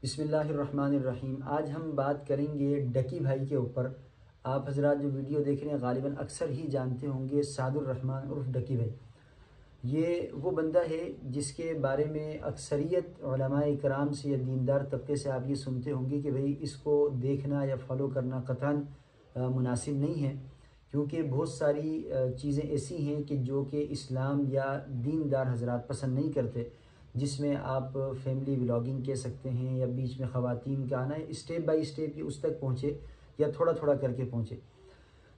بسم اللہ الرحمن الرحیم۔ آج ہم بات کریں گے ڈکی بھائی کے اوپر۔ آپ حضرات جو ویڈیو دیکھ رہے ہیں غالباً اکثر ہی جانتے ہوں گے سعد الرحمن عرف ڈکی بھائی۔ یہ وہ بندہ ہے جس کے بارے میں اکثریت علماء کرام سے یا دیندار طبقے سے آپ یہ سنتے ہوں گے کہ بھئی اس کو دیکھنا یا فالو کرنا قطعاً مناسب نہیں ہے، کیونکہ بہت ساری چیزیں ایسی ہیں کہ جو کہ اسلام یا دیندار حضرات پسند نہیں کرتے، جس میں آپ فیملی ولاگنگ کہہ سکتے ہیں یا بیچ میں خواتین کا آنا ہے، اسٹیپ بائی اسٹیپ یہ اس تک پہنچے یا تھوڑا تھوڑا کر کے پہنچے۔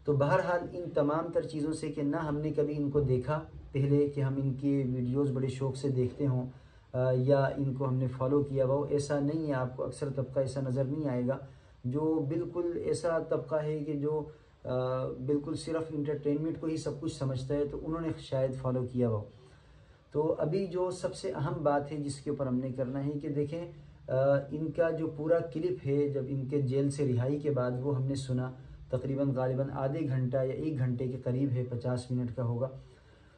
تو بہرحال ان تمام تر چیزوں سے کہ نہ ہم نے کبھی ان کو دیکھا پہلے کہ ہم ان کی ویڈیوز بڑے شوق سے دیکھتے ہوں یا ان کو ہم نے فالو کیا ہوا، ایسا نہیں ہے۔ آپ کو اکثر طبقہ ایسا نظر نہیں آئے گا جو بالکل ایسا طبقہ ہے کہ جو بالکل صرف انٹرٹینمنٹ کو ہی سب کچھ سمجھتا ہے، تو انہوں نے شاید فالو کیا ہوا۔ تو ابھی جو سب سے اہم بات ہے جس کے اوپر ہم نے کرنا ہے کہ دیکھیں ان کا جو پورا کلپ ہے جب ان کے جیل سے رہائی کے بعد وہ ہم نے سنا، تقریباً غالباً آدھے گھنٹہ یا 1 گھنٹے کے قریب ہے، 50 منٹ کا ہوگا۔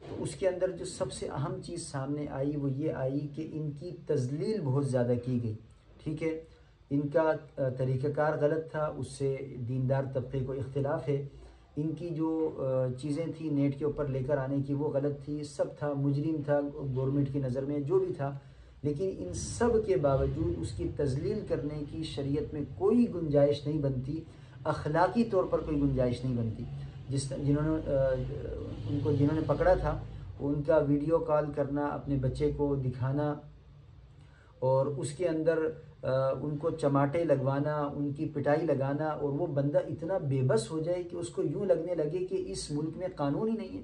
تو اس کے اندر جو سب سے اہم چیز سامنے آئی وہ یہ آئی کہ ان کی تذلیل بہت زیادہ کی گئی، ٹھیک ہے۔ ان کا طریقہ کار غلط تھا، اس سے دیندار طبقے کو اختلاف ہے۔ ان کی جو چیزیں تھیں نیٹ کے اوپر لے کر آنے کی وہ غلط تھی، سب تھا، مجرم تھا گورنمنٹ کی نظر میں جو بھی تھا، لیکن ان سب کے باوجود اس کی تذلیل کرنے کی شریعت میں کوئی گنجائش نہیں بنتی، اخلاقی طور پر کوئی گنجائش نہیں بنتی۔ جنہوں نے پکڑا تھا ان کا ویڈیو کال کرنا، اپنے بچے کو دکھانا اور اس کے اندر ان کو چماٹے لگوانا، ان کی پٹائی لگانا، اور وہ بندہ اتنا بے بس ہو جائے کہ اس کو یوں لگنے لگے کہ اس ملک میں قانون ہی نہیں ہے،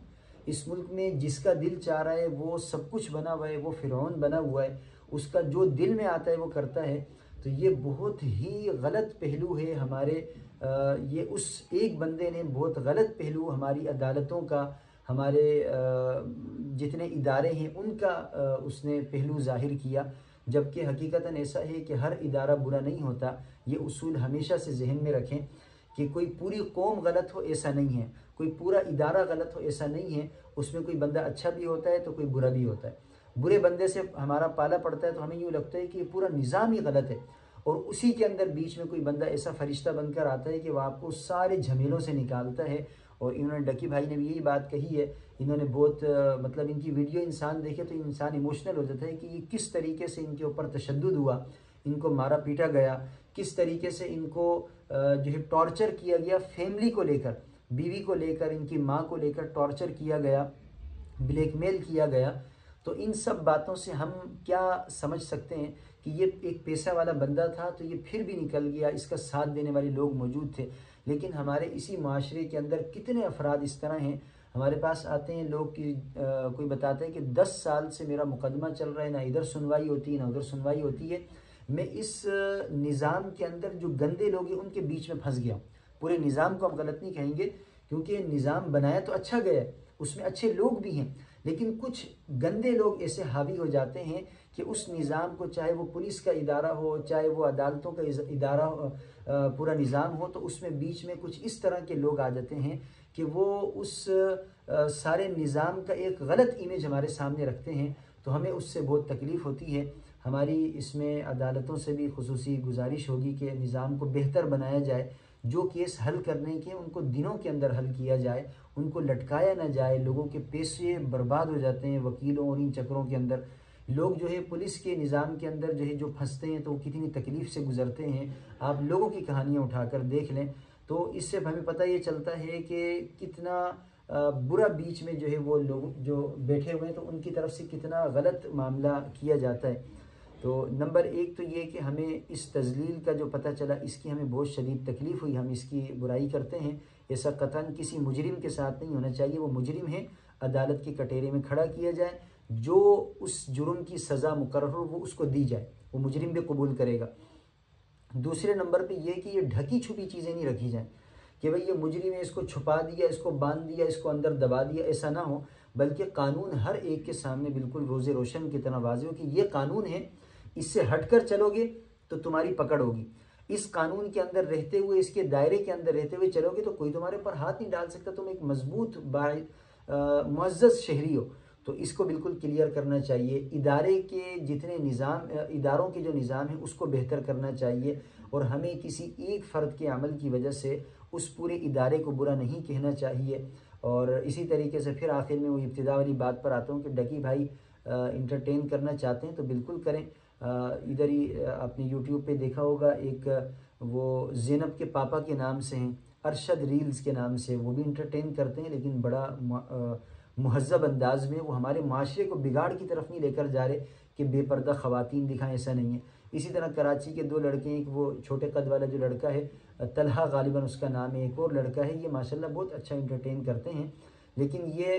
اس ملک میں جس کا دل چاہ رہا ہے وہ سب کچھ بنا ہوا ہے، وہ فرعون بنا ہوا ہے، اس کا جو دل میں آتا ہے وہ کرتا ہے۔ تو یہ بہت ہی غلط پہلو ہے ہمارے، یہ اس ایک بندے نے بہت غلط پہلو ہماری عدالتوں کا، ہمارے جتنے ادارے ہیں ان کا اس نے پہلو ظاہر کیا، جبکہ حقیقتاً ایسا ہے کہ ہر ادارہ برا نہیں ہوتا۔ یہ اصول ہمیشہ سے ذہن میں رکھیں کہ کوئی پوری قوم غلط ہو ایسا نہیں ہے، کوئی پورا ادارہ غلط ہو ایسا نہیں ہے، اس میں کوئی بندہ اچھا بھی ہوتا ہے تو کوئی برا بھی ہوتا ہے۔ برے بندے سے ہمارا پالا پڑتا ہے تو ہمیں یوں لگتا ہے کہ یہ پورا نظام ہی غلط ہے، اور اسی کے اندر بیچ میں کوئی بندہ ایسا فرشتہ بن کر آتا ہے کہ وہ آپ کو سارے جھمیلوں سے نکالتا ہے۔ اور انہوں نے ڈکی بھائی نے بھی یہی بات کہی ہے، انہوں نے بہت مطلب ان کی ویڈیو انسان دیکھے تو انسان ایموشنل ہو جاتا ہے کہ یہ کس طریقے سے ان کے اوپر تشدد ہوا، ان کو مارا پیٹا گیا، کس طریقے سے ان کو جو ہے ٹارچر کیا گیا، فیملی کو لے کر، بیوی کو لے کر، ان کی ماں کو لے کر ٹارچر کیا گیا، بلیک میل کیا گیا۔ تو ان سب باتوں سے ہم کیا سمجھ سکتے ہیں کہ یہ ایک پیسہ والا بندہ تھا تو یہ پھر بھی نکل گیا، اس کا ساتھ دینے والے لوگ موجود تھے۔ لیکن ہمارے اسی معاشرے کے اندر کتنے افراد اس طرح ہیں، ہمارے پاس آتے ہیں لوگ کہ کوئی بتاتا ہے کہ 10 سال سے میرا مقدمہ چل رہا ہے، نہ ادھر سنوائی ہوتی ہے نہ ادھر سنوائی ہوتی ہے، میں اس نظام کے اندر جو گندے لوگ ہیں ان کے بیچ میں پھنس گیا ہوں۔ پورے نظام کو ہم غلط نہیں کہیں گے، کیونکہ نظام بنایا تو اچھا گیا ہے، اس میں اچھے لوگ بھی ہیں، لیکن کچھ گندے لوگ ایسے حاوی ہو جاتے ہیں کہ اس نظام کو، چاہے وہ پولیس کا ادارہ ہو، چاہے وہ عدالتوں کا ادارہ ہو، پورا نظام ہو، تو اس میں بیچ میں کچھ اس طرح کے لوگ آ جاتے ہیں کہ وہ اس سارے نظام کا ایک غلط امیج ہمارے سامنے رکھتے ہیں، تو ہمیں اس سے بہت تکلیف ہوتی ہے۔ ہماری اس میں عدالتوں سے بھی خصوصی گزارش ہوگی کہ نظام کو بہتر بنایا جائے، جو کیس حل کرنے کے ان کو دنوں کے اندر حل کیا جائے، ان کو لٹکایا نہ جائے۔ لوگوں کے پیسے برباد ہو جاتے ہیں وکیلوں اور ان چکروں کے اندر، لوگ جو ہے پولیس کے نظام کے اندر جو ہے جو پھنستے ہیں تو وہ کتنی تکلیف سے گزرتے ہیں، آپ لوگوں کی کہانیاں اٹھا کر دیکھ لیں تو اس سے ہمیں پتہ یہ چلتا ہے کہ کتنا برا بیچ میں جو ہے وہ لوگ جو بیٹھے ہوئے ہیں تو ان کی طرف سے کتنا غلط معاملہ کیا جاتا ہے۔ تو نمبر 1 تو یہ کہ ہمیں اس تذلیل کا جو پتہ چلا اس کی ہمیں بہت شدید تکلیف ہوئی، ہم اس کی برائی کرتے ہیں، ایسا قطعاً کسی مجرم کے ساتھ نہیں ہونا چاہیے، وہ مجرم ہے، عدالت کے کٹہرے میں کھڑا کیا جائے، جو اس جرم کی سزا مقرر ہو وہ اس کو دی جائے، وہ مجرم بھی قبول کرے گا۔ دوسرے نمبر پہ یہ کہ یہ ڈھکی چھپی چیزیں نہیں رکھی جائیں کہ بھئی یہ مجرم ہے، اس کو چھپا دیا، اس کو باندھ دیا، اس کو اندر دبا دیا، ایسا نہ ہو، بلکہ قانون ہر ایک کے سامنے بالکل روز روشن کی طرح واضح ہو کہ یہ قانون ہے، اس سے ہٹ کر چلو گے تو تمہاری پکڑ ہوگی، اس قانون کے اندر رہتے ہوئے، اس کے دائرے کے اندر رہتے ہوئے چلو گے تو کوئی تمہارے پر ہاتھ نہیں ڈال سکتا، تم ایک مضبوط معزز شہری ہو، تو اس کو بالکل کلیئر کرنا چاہیے. ادارے کے جتنے نظام اداروں کے جو نظام ہے اس کو بہتر کرنا چاہیے, اور ہمیں کسی ایک فرد کے عمل کی وجہ سے اس پورے ادارے کو برا نہیں کہنا چاہیے. اور اسی طریقے سے پھر آخر میں وہ ابتدا والی بات پر آتا ہوں کہ ڈکی بھائی انٹرٹین کرنا چاہتے ہیں تو بالکل کریں. ادھر ہی آپ نے یوٹیوب پہ دیکھا ہوگا ایک وہ زینب کے پاپا کے نام سے ہیں, ارشد ریلز کے نام سے, وہ بھی انٹرٹین کرتے ہیں لیکن بڑا مہذب انداز میں. وہ ہمارے معاشرے کو بگاڑ کی طرف نہیں لے کر جا رہے کہ بے پردہ خواتین دکھائیں, ایسا نہیں ہے. اسی طرح کراچی کے دو لڑکے ہیں, ایک وہ چھوٹے قد والا جو لڑکا ہے طلحہ غالباً اس کا نام ہے, ایک اور لڑکا ہے, یہ ماشاءاللہ بہت اچھا انٹرٹین کرتے ہیں. لیکن یہ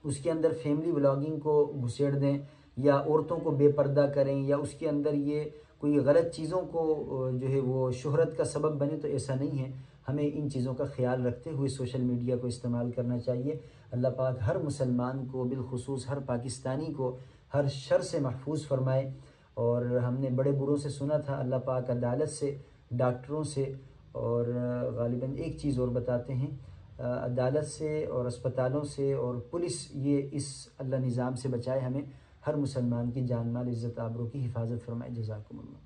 اس کے اندر فیملی ولاگنگ کو گھسیڑ دیں یا عورتوں کو بے پردہ کریں یا اس کے اندر یہ کوئی غلط چیزوں کو جو ہے وہ شہرت کا سبب بنے, تو ایسا نہیں ہے. ہمیں ان چیزوں کا خیال رکھتے ہوئے سوشل میڈیا کو استعمال کرنا چاہیے. اللہ پاک ہر مسلمان کو, بالخصوص ہر پاکستانی کو, ہر شر سے محفوظ فرمائے. اور ہم نے بڑے بڑوں سے سنا تھا اللہ پاک عدالت سے, ڈاکٹروں سے, اور غالباً ایک چیز اور بتاتے ہیں, عدالت سے اور اسپتالوں سے اور پولیس, یہ اس اللہ نظام سے بچائے ہمیں. ہر مسلمان کی جان مال عزت آبرو کی حفاظت فرمائے. جزاکم اللہ.